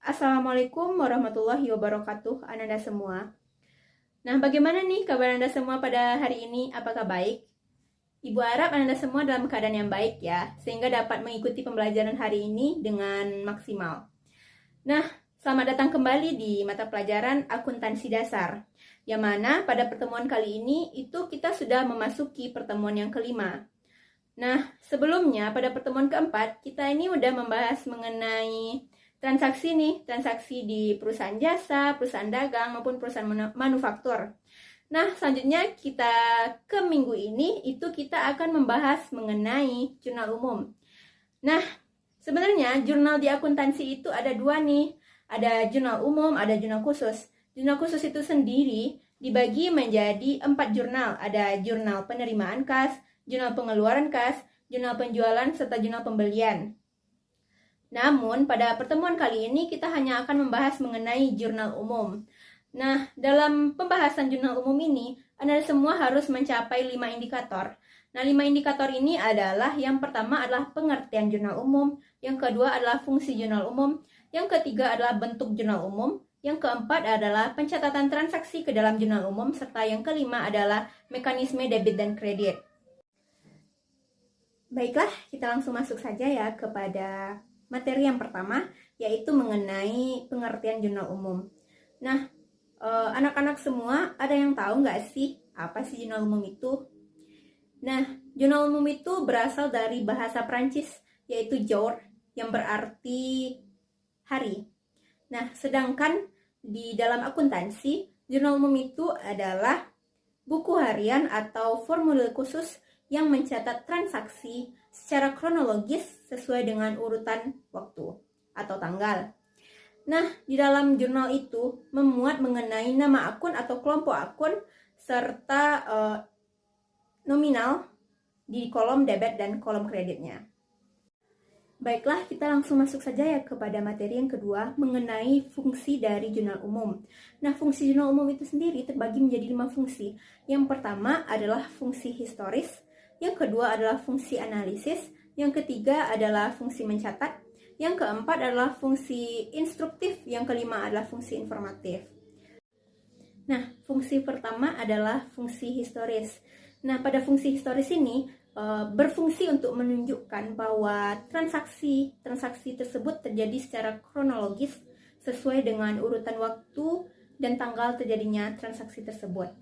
Assalamualaikum warahmatullahi wabarakatuh, Ananda semua. Nah, bagaimana nih kabar Anda semua pada hari ini? Apakah baik? Ibu harap Anda semua dalam keadaan yang baik ya, sehingga dapat mengikuti pembelajaran hari ini dengan maksimal. Nah, selamat datang kembali di mata pelajaran akuntansi dasar, yang mana pada pertemuan kali ini itu kita sudah memasuki pertemuan yang kelima. Nah, sebelumnya pada pertemuan keempat, kita ini udah membahas mengenai transaksi di perusahaan jasa, perusahaan dagang, maupun perusahaan manufaktur. Nah, selanjutnya kita ke minggu ini, itu kita akan membahas mengenai jurnal umum. Nah, sebenarnya jurnal di akuntansi itu ada dua nih. Ada jurnal umum, ada jurnal khusus. Jurnal khusus itu sendiri dibagi menjadi 4 jurnal. Ada jurnal penerimaan kas, jurnal pengeluaran kas, jurnal penjualan, serta jurnal pembelian. Namun, pada pertemuan kali ini kita hanya akan membahas mengenai jurnal umum. Nah, dalam pembahasan jurnal umum ini, Anda semua harus mencapai 5 indikator. Nah, 5 indikator ini adalah yang pertama adalah pengertian jurnal umum, yang kedua adalah fungsi jurnal umum, yang ketiga adalah bentuk jurnal umum, yang keempat adalah pencatatan transaksi ke dalam jurnal umum, serta yang kelima adalah mekanisme debit dan kredit. Baiklah, kita langsung masuk saja ya kepada materi yang pertama, yaitu mengenai pengertian jurnal umum. Nah, anak-anak semua ada yang tahu nggak sih apa sih jurnal umum itu? Nah, jurnal umum itu berasal dari bahasa Prancis, yaitu jour, yang berarti hari. Nah, sedangkan di dalam akuntansi, jurnal umum itu adalah buku harian atau formulir khusus yang mencatat transaksi secara kronologis sesuai dengan urutan waktu atau tanggal. Nah, di dalam jurnal itu memuat mengenai nama akun atau kelompok akun serta nominal di kolom debit dan kolom kreditnya. Baiklah, kita langsung masuk saja ya kepada materi yang kedua mengenai fungsi dari jurnal umum. Nah, fungsi jurnal umum itu sendiri terbagi menjadi 5 fungsi. Yang pertama adalah fungsi historis, yang kedua adalah fungsi analisis, yang ketiga adalah fungsi mencatat, yang keempat adalah fungsi instruktif, yang kelima adalah fungsi informatif. Nah, fungsi pertama adalah fungsi historis. Nah, pada fungsi historis ini berfungsi untuk menunjukkan bahwa transaksi tersebut terjadi secara kronologis sesuai dengan urutan waktu dan tanggal terjadinya transaksi tersebut.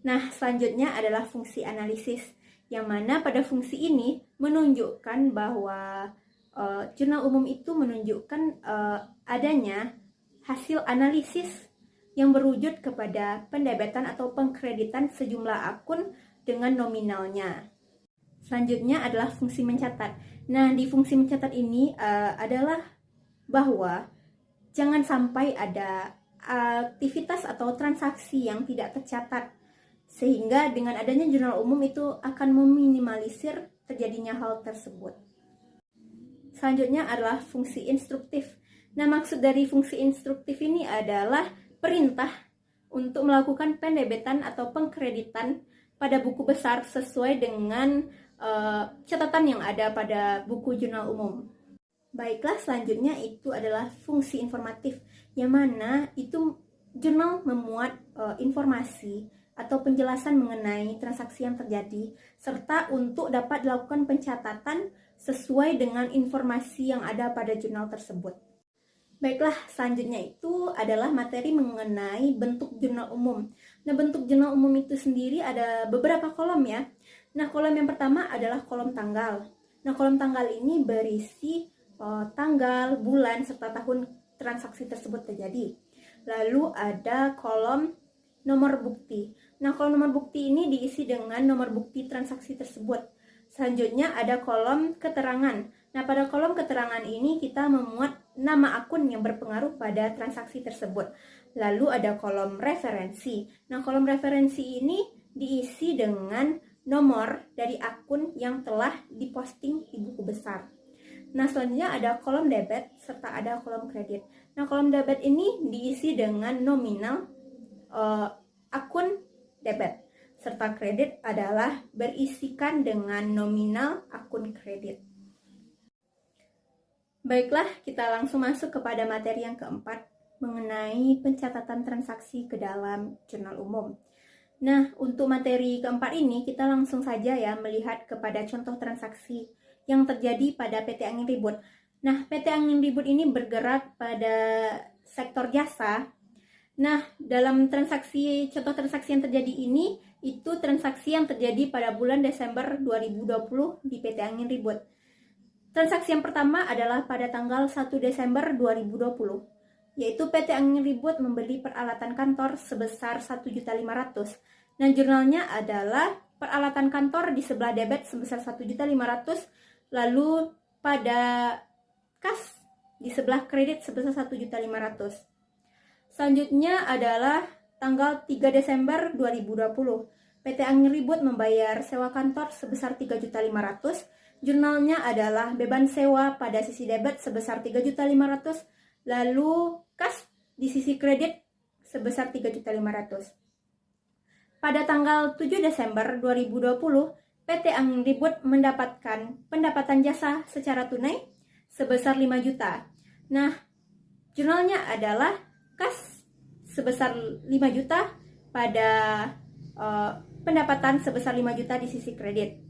Nah, selanjutnya adalah fungsi analisis, yang mana pada fungsi ini menunjukkan bahwa jurnal umum itu menunjukkan adanya hasil analisis yang berwujud kepada pendebitan atau pengkreditan sejumlah akun dengan nominalnya. Selanjutnya adalah fungsi mencatat. Nah, di fungsi mencatat ini adalah bahwa jangan sampai ada aktivitas atau transaksi yang tidak tercatat, sehingga dengan adanya jurnal umum itu akan meminimalisir terjadinya hal tersebut. Selanjutnya adalah fungsi instruktif. Nah, maksud dari fungsi instruktif ini adalah perintah untuk melakukan pendebitan atau pengkreditan pada buku besar sesuai dengan catatan yang ada pada buku jurnal umum. Baiklah, selanjutnya itu adalah fungsi informatif, yang mana itu jurnal memuat informasi atau penjelasan mengenai transaksi yang terjadi, serta untuk dapat dilakukan pencatatan sesuai dengan informasi yang ada pada jurnal tersebut. Baiklah, selanjutnya itu adalah materi mengenai bentuk jurnal umum. Nah, bentuk jurnal umum itu sendiri ada beberapa kolom ya. Nah, kolom yang pertama adalah kolom tanggal. Nah, kolom tanggal ini berisi tanggal, bulan, serta tahun transaksi tersebut terjadi. Lalu ada kolom nomor bukti. Nah, kolom nomor bukti ini diisi dengan nomor bukti transaksi tersebut. Selanjutnya ada kolom keterangan. Nah, pada kolom keterangan ini kita memuat nama akun yang berpengaruh pada transaksi tersebut. Lalu ada kolom referensi. Nah, kolom referensi ini diisi dengan nomor dari akun yang telah diposting di buku besar. Nah, selanjutnya ada kolom debit serta ada kolom kredit. Nah, kolom debit ini diisi dengan nominal akun debit, serta kredit adalah berisikan dengan nominal akun kredit. Baiklah, kita langsung masuk kepada materi yang keempat mengenai pencatatan transaksi ke dalam jurnal umum. Nah, untuk materi keempat ini kita langsung saja ya melihat kepada contoh transaksi yang terjadi pada PT Angin Ribut. Nah, PT Angin Ribut ini bergerak pada sektor jasa. Nah, dalam contoh transaksi yang terjadi ini, itu transaksi yang terjadi pada bulan Desember 2020 di PT Angin Ribut. Transaksi yang pertama adalah pada tanggal 1 Desember 2020, yaitu PT Angin Ribut membeli peralatan kantor sebesar 1.500.000. Nah, jurnalnya adalah peralatan kantor di sebelah debit sebesar 1.500.000, lalu pada kas di sebelah kredit sebesar 1.500.000. Selanjutnya adalah tanggal 3 Desember 2020. PT Angin Ribut membayar sewa kantor sebesar 3.500.000. Jurnalnya adalah beban sewa pada sisi debit sebesar 3.500.000, lalu kas di sisi kredit sebesar 3.500.000. Pada tanggal 7 Desember 2020, PT Angin Ribut mendapatkan pendapatan jasa secara tunai sebesar 5 juta. Nah, jurnalnya adalah kas sebesar 5 juta pada pendapatan sebesar 5 juta di sisi kredit.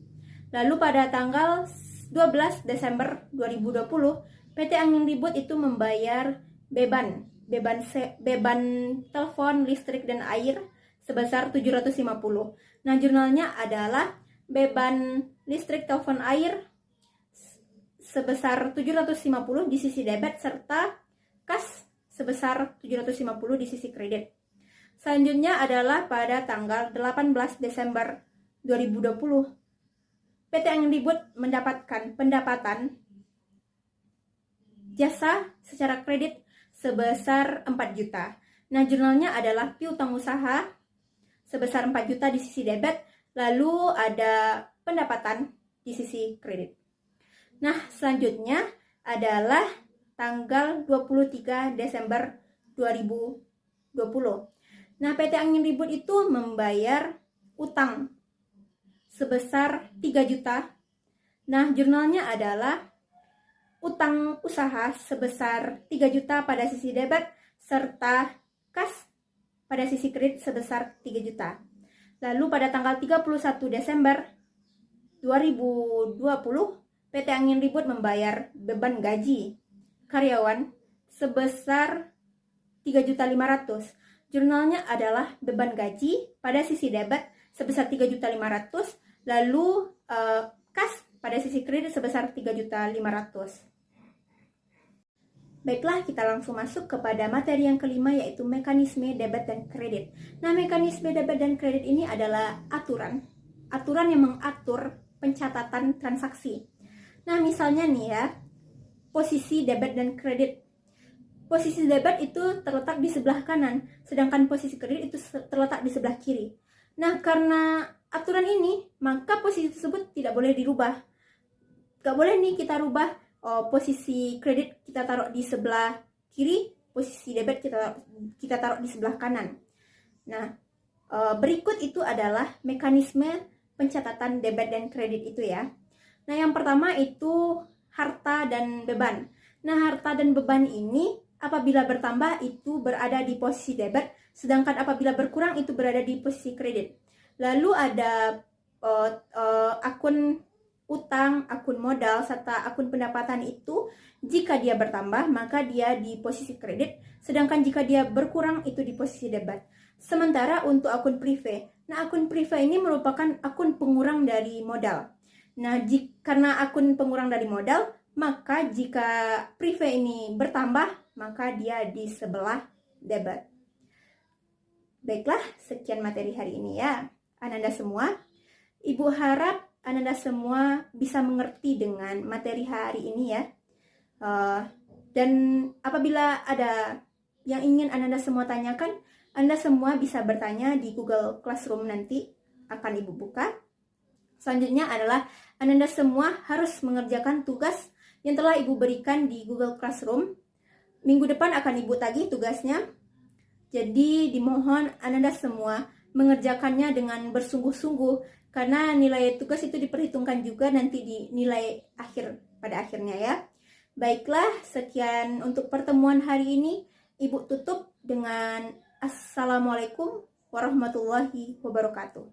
Lalu pada tanggal 12 Desember 2020, PT Angin Ribut itu membayar beban telepon, listrik, dan air sebesar 750. Nah, jurnalnya adalah beban listrik, telepon, air sebesar 750 di sisi debit serta kas sebesar 750 di sisi kredit. Selanjutnya adalah pada tanggal 18 Desember 2020, PT Angin Ribut mendapatkan pendapatan jasa secara kredit sebesar 4 juta. Nah, jurnalnya adalah piutang usaha sebesar 4 juta di sisi debit, lalu ada pendapatan di sisi kredit. Nah, selanjutnya adalah tanggal 23 Desember 2020. Nah, PT Angin Ribut itu membayar utang sebesar 3 juta. Nah, jurnalnya adalah utang usaha sebesar 3 juta pada sisi debit serta kas pada sisi kredit sebesar 3 juta. Lalu pada tanggal 31 Desember 2020, PT Angin Ribut membayar beban gaji karyawan sebesar 3.500.000. Jurnalnya adalah beban gaji pada sisi debit sebesar 3.500.000, lalu kas pada sisi kredit sebesar 3.500.000. Baiklah, kita langsung masuk kepada materi yang kelima, yaitu mekanisme debit dan kredit. Nah, mekanisme debit dan kredit ini adalah aturan yang mengatur pencatatan transaksi. Nah, misalnya nih ya, posisi debit dan kredit. Posisi debit itu terletak di sebelah kanan, sedangkan posisi kredit itu terletak di sebelah kiri. Nah, karena aturan ini, maka posisi tersebut tidak boleh dirubah. Gak boleh nih kita rubah posisi kredit kita taruh di sebelah kiri, posisi debit kita taruh di sebelah kanan. Nah, berikut itu adalah mekanisme pencatatan debit dan kredit itu ya. Nah, yang pertama itu harta dan beban. Nah, harta dan beban ini apabila bertambah itu berada di posisi debit, sedangkan apabila berkurang itu berada di posisi kredit. Lalu ada akun utang, akun modal, serta akun pendapatan itu jika dia bertambah maka dia di posisi kredit, sedangkan jika dia berkurang itu di posisi debit. Sementara untuk akun privé, nah akun privé ini merupakan akun pengurang dari modal. Nah, karena akun pengurang dari modal, maka jika privé ini bertambah maka dia di sebelah debit. Baiklah, sekian materi hari ini ya Ananda semua. Ibu harap Ananda semua bisa mengerti dengan materi hari ini ya. Dan apabila ada yang ingin Ananda semua tanyakan, Anda semua bisa bertanya di Google Classroom, nanti akan Ibu buka. Selanjutnya adalah Ananda semua harus mengerjakan tugas yang telah Ibu berikan di Google Classroom. Minggu depan akan Ibu tagih tugasnya. Jadi dimohon Ananda semua mengerjakannya dengan bersungguh-sungguh, karena nilai tugas itu diperhitungkan juga nanti di nilai akhir pada akhirnya ya. Baiklah, sekian untuk pertemuan hari ini. Ibu tutup dengan Assalamualaikum warahmatullahi wabarakatuh.